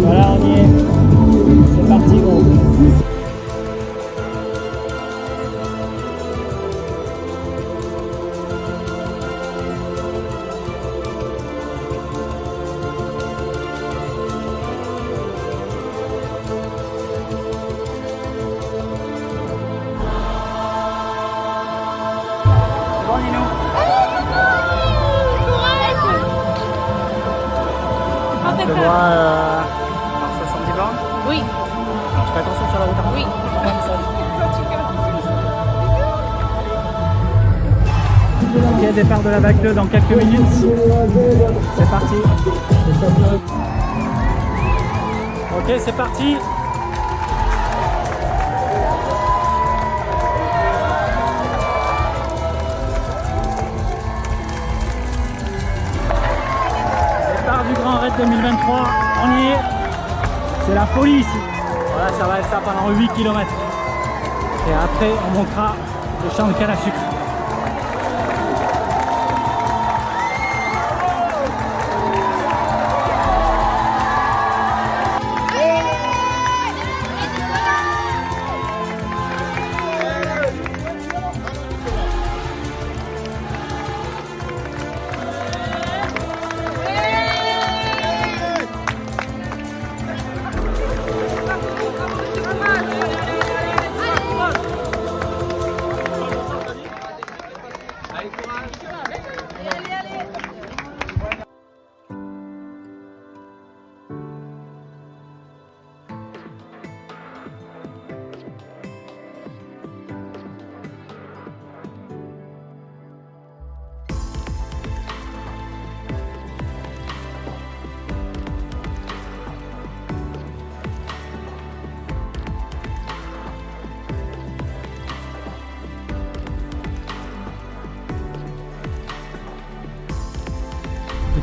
Voilà, on y est. C'est parti, gros. Bon, Nino. Je te vois par 70 bornes. Oui, Tu fais attention sur la route. oui. Ok, départ de la vague 2 dans quelques minutes. C'est parti. Ok, c'est parti. Départ du Grand Raid 2023. On y est. C'est la folie ici. Voilà, ça va être ça pendant 8 km. Et après, on montera le champ de canne à sucre.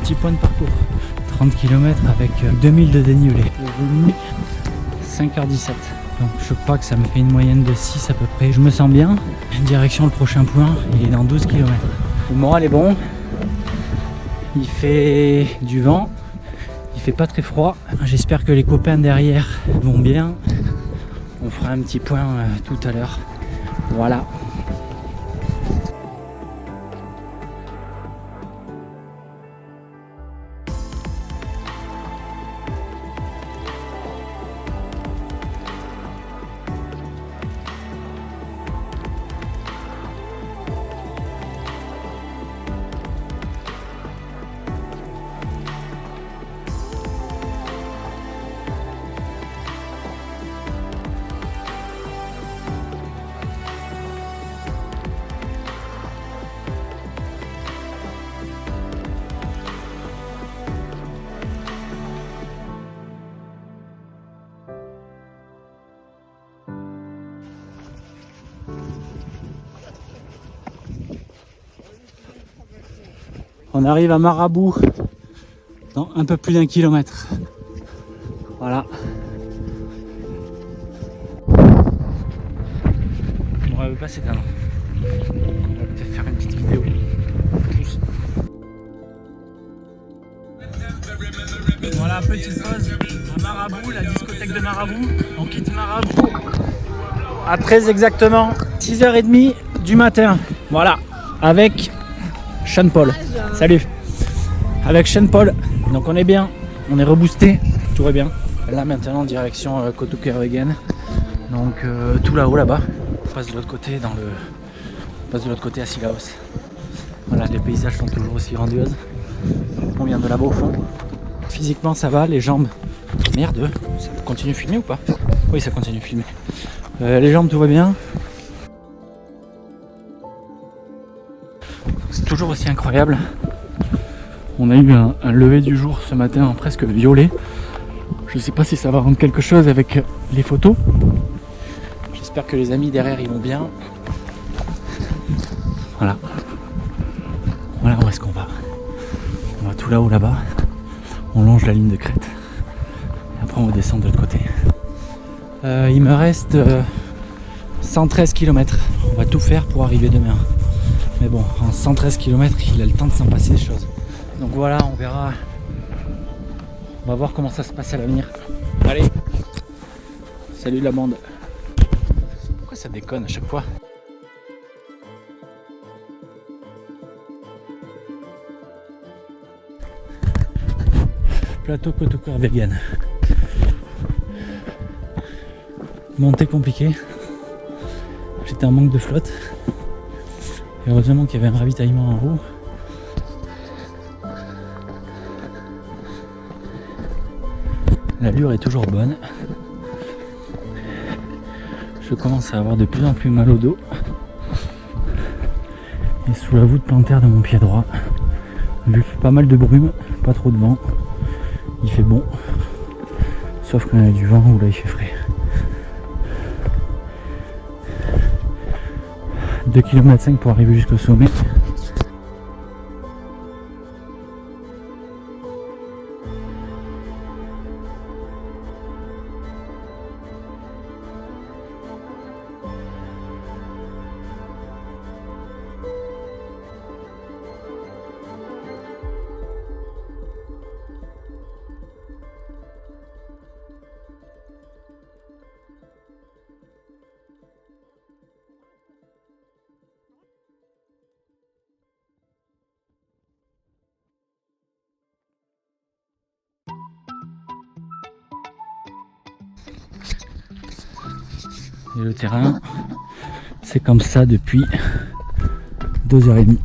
Petit point de parcours, 30 km avec 2000 de dénivelé. Le 5h17. Donc je crois que ça me fait une moyenne de 6 à peu près. Je me sens bien. Direction le prochain point, il est dans 12 km. Le moral est bon. Il fait du vent. Il fait pas très froid. J'espère que les copains derrière vont bien. On fera un petit point tout à l'heure. Voilà. On arrive à Marabout dans un peu plus d'1 kilomètre. Voilà. On ne veut pas s'éteindre. On va peut-être faire une petite vidéo. Tous. Voilà, petite pause à Marabout, la discothèque de Marabout. On quitte Marabout à très exactement 6h30 du matin. Voilà, avec Sean Paul. Salut. Avec Sean Paul. Donc on est bien, on est reboosté, tout va bien. Là maintenant direction Kotukerogen. Donc tout là-haut là-bas. On passe de l'autre côté à Sillaos. Voilà, les paysages sont toujours aussi grandioses. On vient de là-bas au fond. Physiquement ça va, les jambes. Merde, ça continue de filmer ou pas? Oui, ça continue de filmer. Les jambes tout va bien. C'est toujours aussi incroyable. On a eu un lever du jour ce matin en presque violet. Je sais pas si ça va rendre quelque chose avec les photos. J'espère que les amis derrière ils vont bien. Voilà. Voilà où est-ce qu'on va. On va tout là-haut là-bas. On longe la ligne de crête. Et après on va descendre de l'autre côté. Il me reste 113 km. On va tout faire pour arriver demain. Mais bon, en 113 km, il a le temps de s'en passer des choses. Donc voilà, on verra On va voir comment ça se passe à l'avenir. Allez, salut la bande. Pourquoi ça déconne à chaque fois? Plateau Cotocoeur vegan. Montée compliquée. J'étais en manque de flotte. Et heureusement qu'il y avait un ravitaillement en haut. L'allure est toujours bonne. Je commence à avoir de plus en plus mal au dos. Et sous la voûte plantaire de mon pied droit, vu qu'il fait pas mal de brume, pas trop de vent, il fait bon. Sauf quand il y a du vent ou là il fait frais. 2,5 km pour arriver jusqu'au sommet. Et le terrain, c'est comme ça depuis 2h30.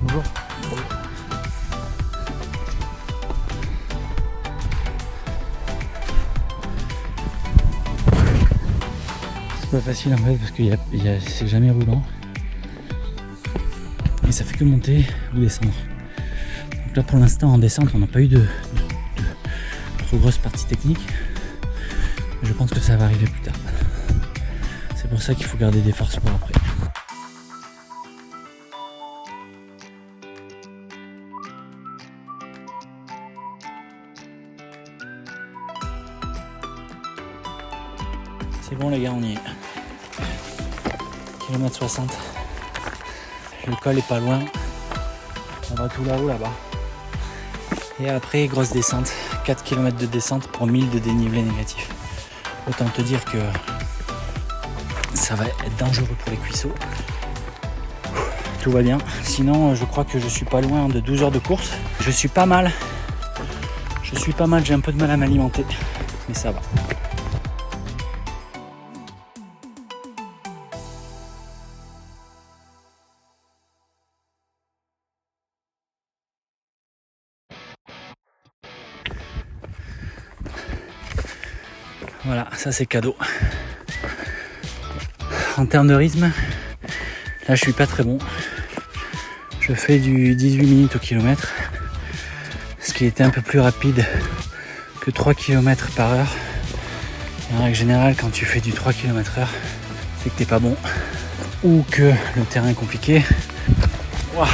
Bonjour. C'est pas facile en fait parce que c'est jamais roulant et ça fait que monter ou descendre. Donc là pour l'instant en descente on n'a pas eu de trop grosse partie technique. Je pense que ça va arriver plus tard. C'est pour ça qu'il faut garder des forces pour après. C'est bon les gars, on y est. Kilomètre 60. Le col est pas loin. On va tout là-haut là-bas. Et après, grosse descente. 4 km de descente pour 1000 de dénivelé négatif. Autant te dire que ça va être dangereux pour les cuisseaux. Tout va bien. Sinon, je crois que je suis pas loin de 12 heures de course. Je suis pas mal. J'ai un peu de mal à m'alimenter. Mais ça va. Voilà, ça c'est cadeau. En termes de rythme, là je suis pas très bon. Je fais du 18 minutes au kilomètre, ce qui était un peu plus rapide que 3 km par heure. En règle générale, quand tu fais du 3 km/h, c'est que t'es pas bon ou que le terrain est compliqué. Wow.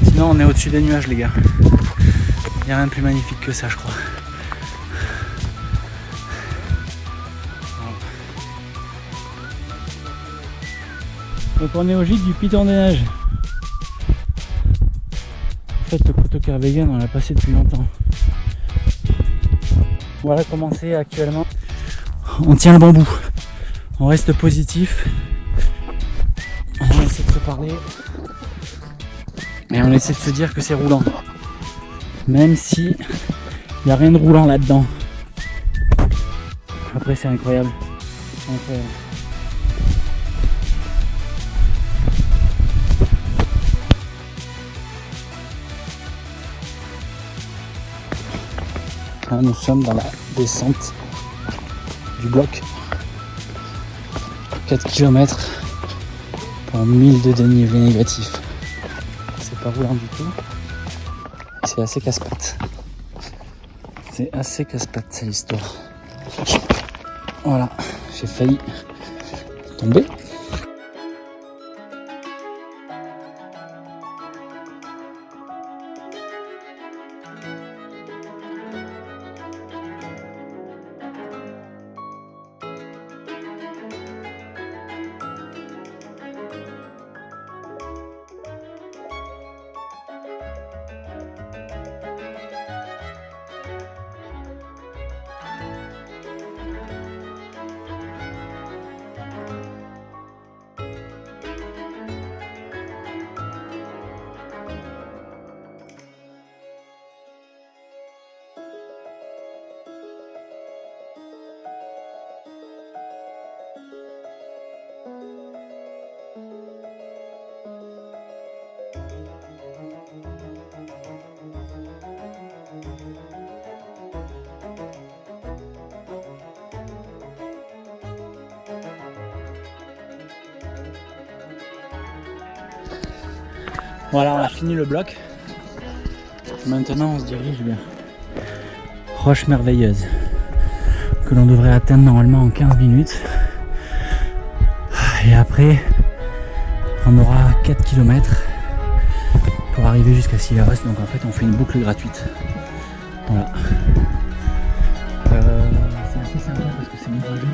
Sinon, on est au-dessus des nuages, les gars. Il n'y a rien de plus magnifique que ça, je crois. Donc on est au gîte du Piton des Neiges. En fait le Cotocoeur vegan on l'a passé depuis longtemps. Voilà comment c'est actuellement. On tient le bambou. On reste positif. On essaie de se parler. Et on essaie de se dire que c'est roulant. Même si il n'y a rien de roulant là-dedans. Après c'est incroyable. C'est incroyable. Là, nous sommes dans la descente du bloc. 4 km pour 1000 de dénivelé négatif. C'est pas roulant du tout. C'est assez casse-pattes. C'est assez casse-pattes cette histoire. Voilà, j'ai failli tomber. Voilà, on a fini le bloc. Maintenant, on se dirige vers Roche Merveilleuse, que l'on devrait atteindre normalement en 15 minutes. Et après, on aura 4 km pour arriver jusqu'à Sillaos. Donc en fait, on fait une boucle gratuite. Voilà. C'est assez sympa parce que c'est mitigé.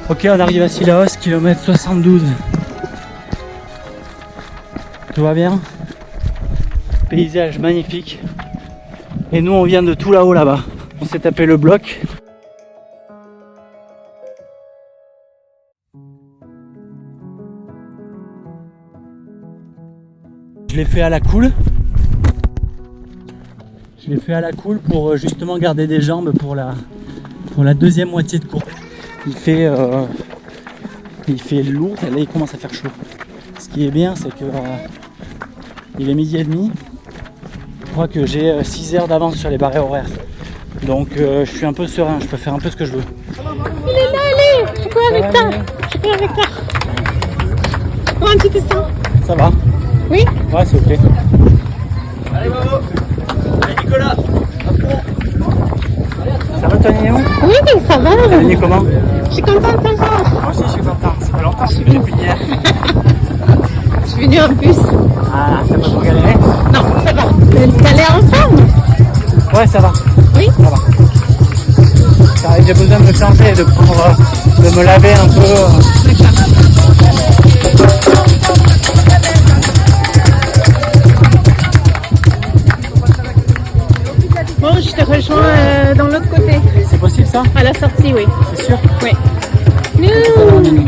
Ok, on arrive à Sillaos, kilomètre 72. Tout va bien. Paysage magnifique. Et nous, on vient de tout là-haut, là-bas. On s'est tapé le bloc. Je l'ai fait à la cool. Je l'ai fait à la cool pour justement garder des jambes pour la deuxième moitié de course. Il fait lourd et là il commence à faire chaud. Ce qui est bien, c'est que il est 12h30. Je crois que j'ai 6 heures d'avance sur les barrières horaires. Donc je suis un peu serein, je peux faire un peu ce que je veux. Il est là, allez, je cours avec toi. Je cours avec toi. Comment tu te sens? Ça va? Oui? Ouais, c'est ok. Allez, bravo! Allez, Nicolas! Ça va, Tony? Oui, ça va. T'as venu comment? Je suis contente encore. Moi aussi, je suis contente. Ça fait longtemps que je suis venu depuis hier. Je suis venue en bus. Ah, ça va trop galérer? Non, ça va. T'allais ensemble? Ouais, ça va. Oui? Ça va. J'ai besoin de me changer, de me laver un peu. Bon, je te rejoins dans l'autre côté. C'est possible ça? À la sortie, oui. C'est sûr? Oui. Nous.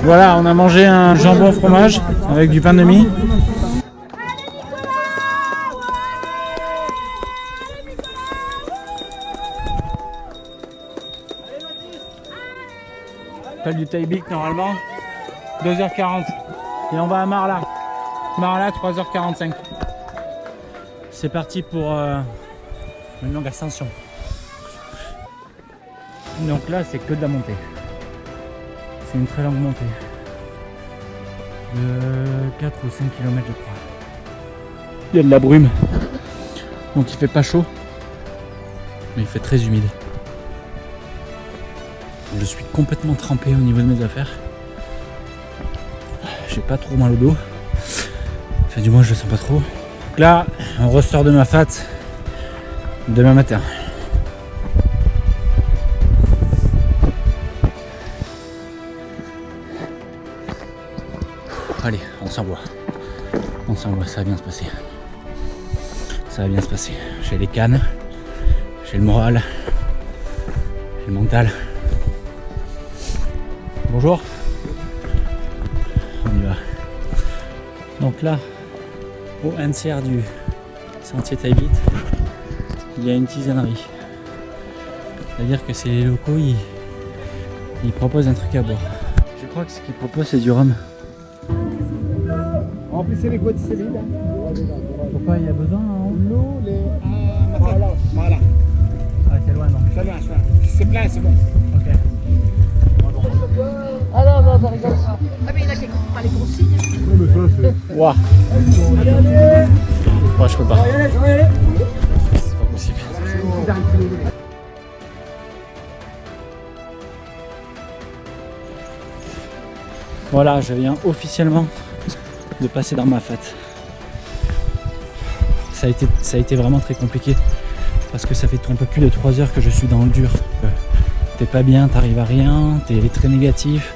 Voilà, on a mangé un jambon fromage avec du pain de mie. Appel du Taïbik normalement 2h40 et on va à Marla. Marla 3h45. C'est parti pour une longue ascension. Donc là c'est que de la montée. C'est une très longue montée de 4 ou 5 km je crois. Il y a de la brume, donc il fait pas chaud, mais il fait très humide. Je suis complètement trempé au niveau de mes affaires. J'ai pas trop mal au dos. Enfin du moins je le sens pas trop. Donc là on ressort de ma fat demain matin. Allez, on s'envoie. On s'envoie, ça va bien se passer. Ça va bien se passer. J'ai les cannes, j'ai le moral, j'ai le mental. Bonjour. On y va. Donc là, au 1/3 du sentier Taïbit, il y a une tisanerie. C'est-à-dire que ces locaux, ils proposent un truc à boire. Je crois que ce qu'ils proposent, c'est du rhum. Remplissez les goûts de céline. Pourquoi il y a besoin L'eau, les. Voilà. Voilà. Ah, c'est loin, non? C'est loin, c'est loin. C'est plein, c'est bon. Ok. Ah non, non, regarde ça. Ah, mais il a pas les consignes. Waouh. Moi, je peux pas. C'est pas possible. Voilà, je viens officiellement de passer dans ma fat. Ça a été vraiment très compliqué parce que ça fait un peu plus de 3 heures que je suis dans le dur. T'es pas bien, t'arrives à rien, t'es très négatif,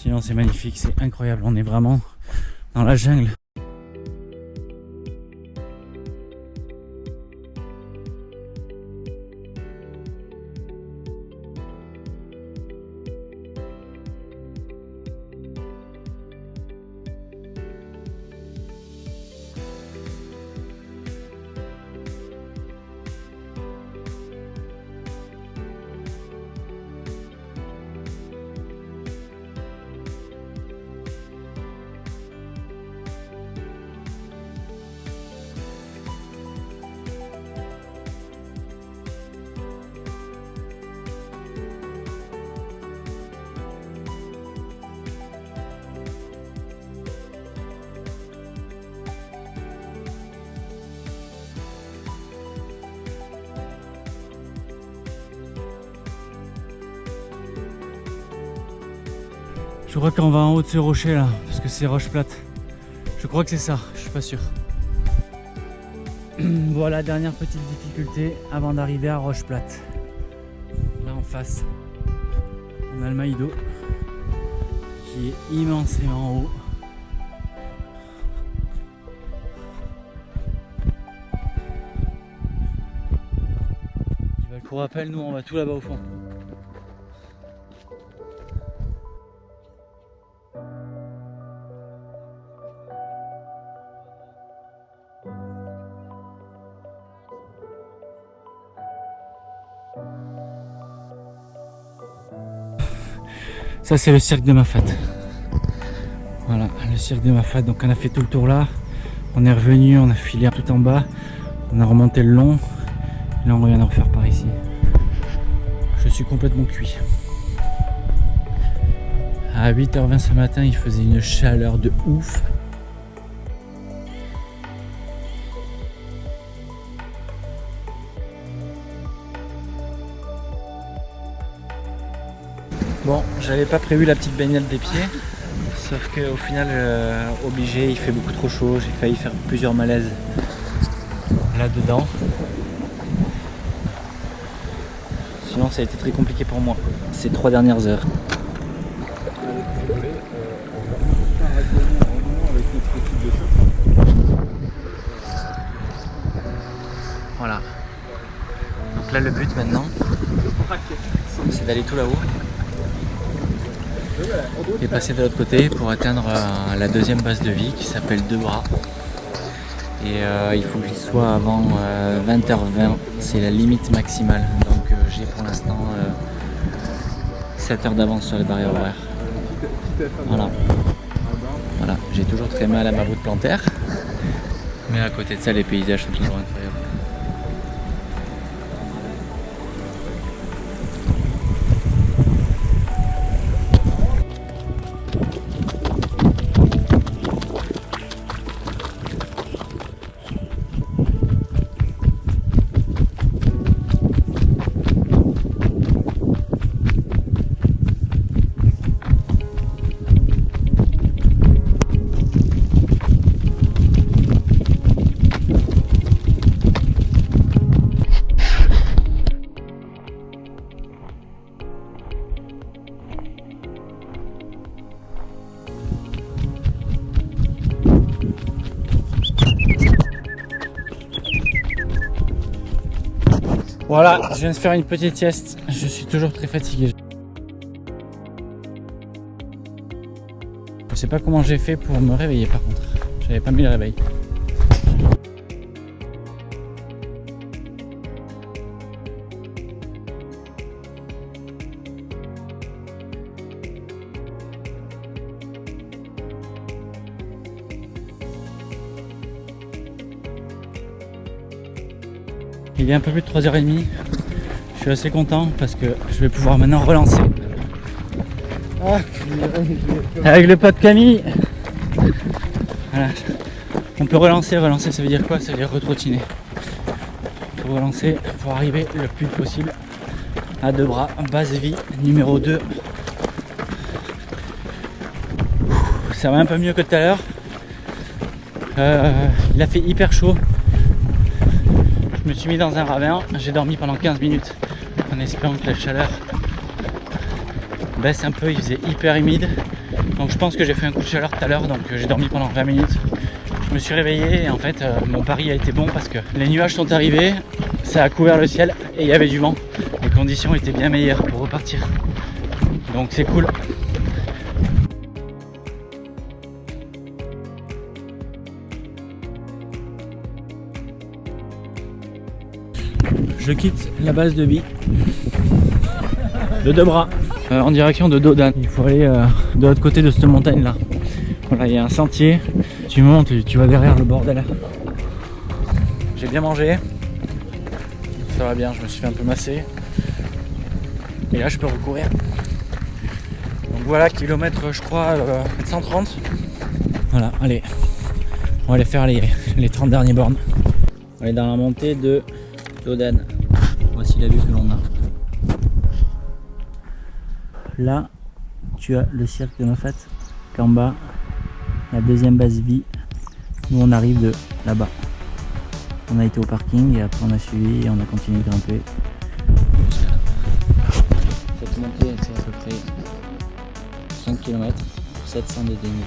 Sinon c'est magnifique, c'est incroyable, on est vraiment dans la jungle. Je crois qu'on va en haut de ce rocher là, parce que c'est roche plate. Je crois que c'est ça, je suis pas sûr. Voilà, dernière petite difficulté avant d'arriver à roche plate. Là en face, on a le Maïdo qui est immensément haut. Pour rappel, nous on va tout là-bas au fond. Ça c'est le cirque de Mafat. Voilà, le cirque de Mafat. Donc on a fait tout le tour là. On est revenu, on a filé tout en bas. On a remonté le long. Et là on revient de refaire par ici. Je suis complètement cuit. À 8h20 ce matin, il faisait une chaleur de ouf. Bon, j'avais pas prévu la petite baignade des pieds, sauf qu'au final, obligé, il fait beaucoup trop chaud, j'ai failli faire plusieurs malaises là-dedans. Sinon, ça a été très compliqué pour moi, ces 3 dernières heures. Voilà. Donc là, le but maintenant, c'est d'aller tout là-haut et passer de l'autre côté pour atteindre la deuxième base de vie qui s'appelle 2 bras. Et il faut que j'y sois avant 20h20, c'est la limite maximale. Donc j'ai pour l'instant 7 heures d'avance sur les barrières horaires. Voilà. Voilà, j'ai toujours très mal à ma voûte plantaire, mais à côté de ça, les paysages sont toujours incroyables. Voilà, je viens de faire une petite sieste, je suis toujours très fatigué. Je sais pas comment j'ai fait pour me réveiller par contre, j'avais pas mis le réveil. Il est un peu plus de 3h30, je suis assez content parce que je vais pouvoir maintenant relancer. Avec le pas de Camille, voilà. On peut relancer ça veut dire quoi? Ça veut dire retrottiner. Pour relancer, pour arriver le plus possible à 2 bras, base vie numéro 2. Ça va un peu mieux que tout à l'heure. Il a fait hyper chaud. Je me suis mis dans un ravin, j'ai dormi pendant 15 minutes en espérant que la chaleur baisse un peu, il faisait hyper humide. Donc je pense que j'ai fait un coup de chaleur tout à l'heure, donc j'ai dormi pendant 20 minutes. Je me suis réveillé et en fait mon pari a été bon parce que les nuages sont arrivés, ça a couvert le ciel et il y avait du vent. Les conditions étaient bien meilleures pour repartir. Donc c'est cool. Je quitte la base de Bi de deux bras en direction de Dodane. Il faut aller de l'autre côté de cette montagne là. Voilà, il y a un sentier, tu montes et tu vas derrière le bordel. J'ai bien mangé, ça va bien, je me suis fait un peu masser. Et là je peux recourir. Donc voilà, kilomètre je crois 130. Voilà, allez, on va aller faire les 30 derniers bornes. On est dans la montée de Dodane. Voici la vue que l'on a. Là, tu as le cirque de Moffat, qu'en bas, la deuxième base vie, où on arrive de là-bas. On a été au parking et après on a suivi et on a continué de grimper. Cette montée elle fait à peu près 5 km pour 700 de dénivelé.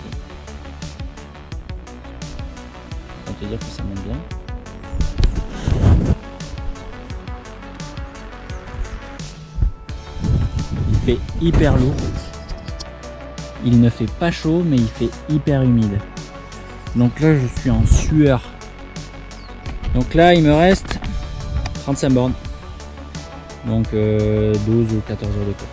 On peut te dire que ça monte bien. Il fait hyper lourd. Il ne fait pas chaud mais il fait hyper humide. Donc là je suis en sueur. Donc là il me reste 35 bornes. Donc 12 ou 14 heures de course.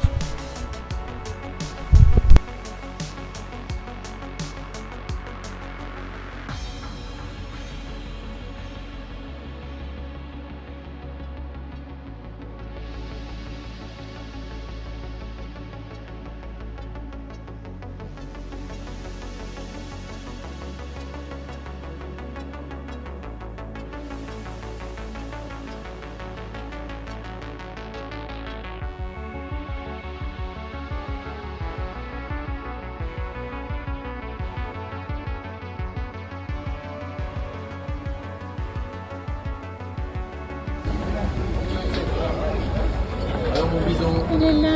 Il est là.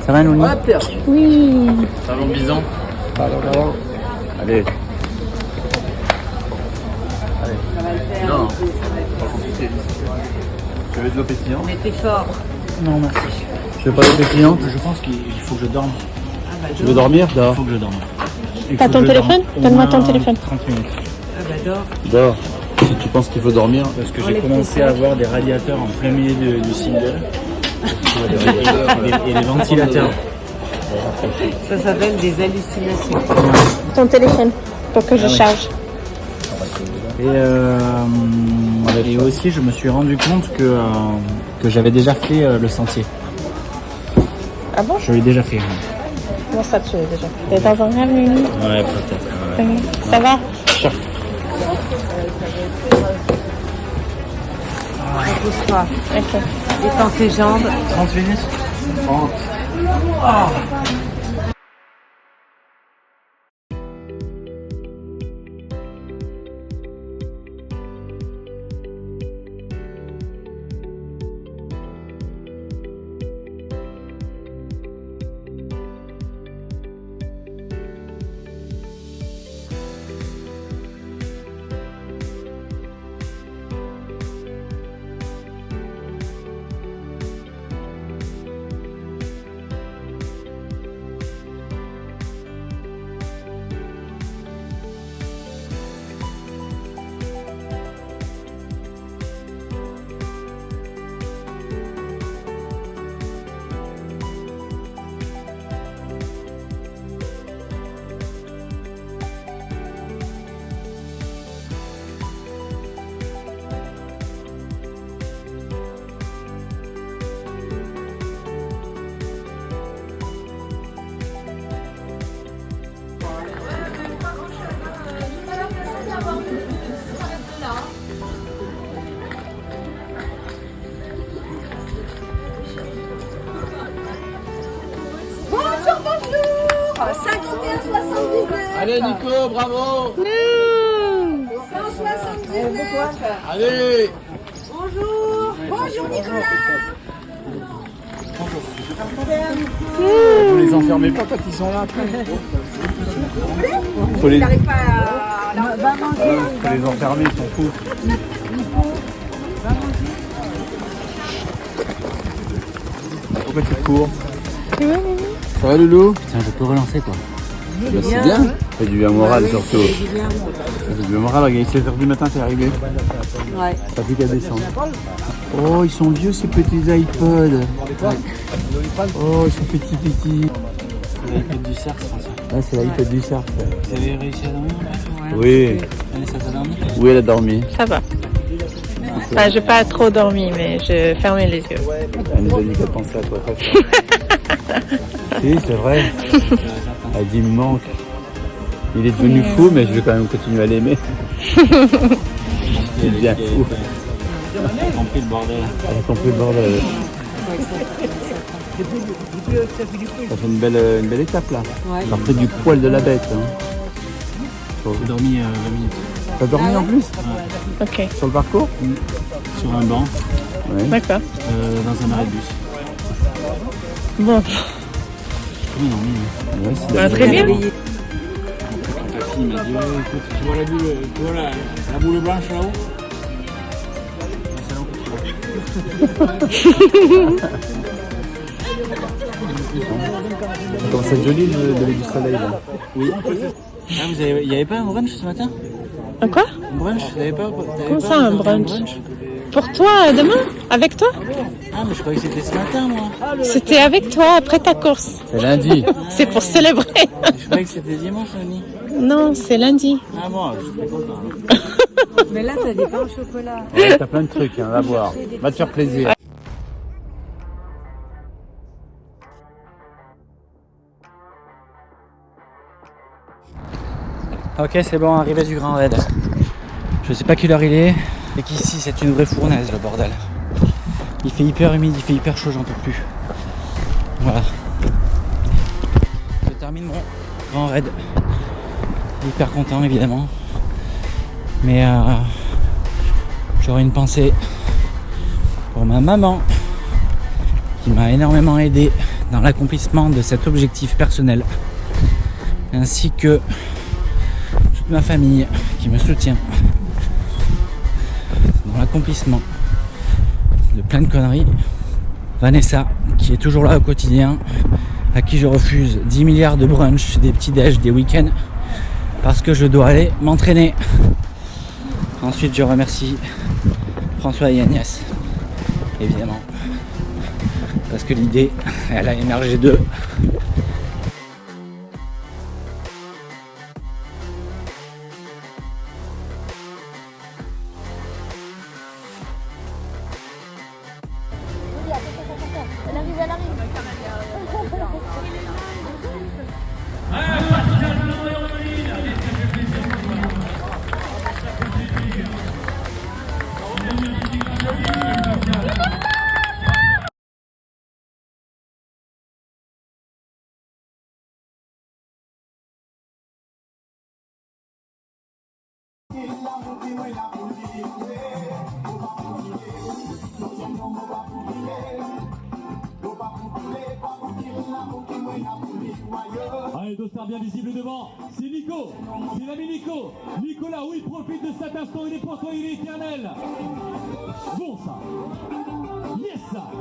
Ça va Nouni? Oui. Ça va mon bison? Allez. Non, pas compliqué. Tu veux de l'eau pétillante? Mais t'es fort. Non merci. Tu veux pas d'eau pétillante? Je pense qu'il faut que je dorme. Tu veux dormir? Il Dors. faut que je dorme. Il T'as faut ton que je téléphone? dorme au Donne-moi ton moins téléphone. 30 minutes. Ah bah dors. Dors. Si tu penses qu'il faut dormir. Parce que j'ai commencé à avoir des radiateurs en plein milieu du single. Et des ventilateurs. Ça s'appelle des hallucinations. Ton téléphone pour que je Ah oui. charge. Et aussi je me suis rendu compte que j'avais déjà fait le sentier. Ah bon? Je l'ai déjà fait. Comment ça tu l'as déjà? T'es dans un rêve, Mimi? Ouais, peut-être. Ça va? Repose-toi. Ok. Détends tes jambes. 30 minutes 30. Bonjour, bonjour 51,79. Allez Nico, bravo. 179. Allez. Bonjour. Bonjour Nicolas. Vous les enfermez pas quand ils sont là après. Faut les enfermer, ils sont fous. Pourquoi tu cours? Ça va Loulou? Tiens, je peux relancer quoi. Bah, c'est bien. Ça fait du bien moral surtout. Ça fait du bien moral, regarde, 16h du matin t'es arrivé. Ouais. Ça fait qu'à descendre. Oh, ils sont vieux ces petits iPods. Oh, ils sont petits. C'est l'iPad du cerf, c'est ça. Ah, c'est l'iPad du surf. Vous avez réussi à dormir? Oui. Vanessa, t'as dormi? Oui, elle a dormi. Ça va. Enfin, j'ai pas trop dormi, mais je fermais les yeux. Elle nous a dit qu'elle pensait à toi très fort. Si, c'est vrai. Elle dit, il me manque. Il est devenu fou, mais je vais quand même continuer à l'aimer. Il est bien fou. Elle a compris le bordel. Elle a compris le bordel. Ça fait une belle étape là. Ouais. Ça fait du poil de la bête. Hein. J'ai dormi 20 minutes. T'as dormi en plus? Ok, Sur le parcours? Sur un banc, Ouais. d'accord. dans un arrêt de bus. Bon, Oui, non, Ouais, c'est bah, très bien. quand ta fille m'a dit, ouais, écoute, tu vois la boule blanche là-haut? C'est là que tu vois. Ça commence à être joli le lever du soleil là. Oui. Ah, il n'y avait pas un brunch ce matin? Un quoi? Un brunch? T'avais pas Comment ça, un brunch? Pour toi, demain? Avec toi? Ah, mais je croyais que c'était ce matin, moi. C'était avec toi après ta course. C'est lundi. C'est pour célébrer. Je croyais que c'était dimanche, Annie. Non, c'est lundi. Ah bon, je suis content. Mais là, t'as des pains au chocolat. Ouais, t'as plein de trucs, hein, va voir. Va te faire plaisir. Ok, c'est bon, arrivé du Grand Raid. Je sais pas quelle heure il est, mais qu'ici c'est une vraie fournaise le bordel. Il fait hyper humide, il fait hyper chaud, j'en peux plus. Voilà. Je termine mon Grand Raid. Hyper content évidemment. Mais j'aurais une pensée pour ma maman qui m'a énormément aidé dans l'accomplissement de cet objectif personnel. Ainsi que toute ma famille qui me soutient dans l'accomplissement de plein de conneries. Vanessa qui est toujours là au quotidien, à qui je refuse 10 milliards de brunch, des petits déj, des week-ends parce que je dois aller m'entraîner. Ensuite je remercie François et Agnès évidemment parce que l'idée elle a émergé d'eux. Elle arrive. Allez, dossard bien visible devant, c'est Nico, c'est l'ami Nico. Nicolas, oui, profite de cet instant, il est pour toi, il est éternel. Bon ça, yes ça.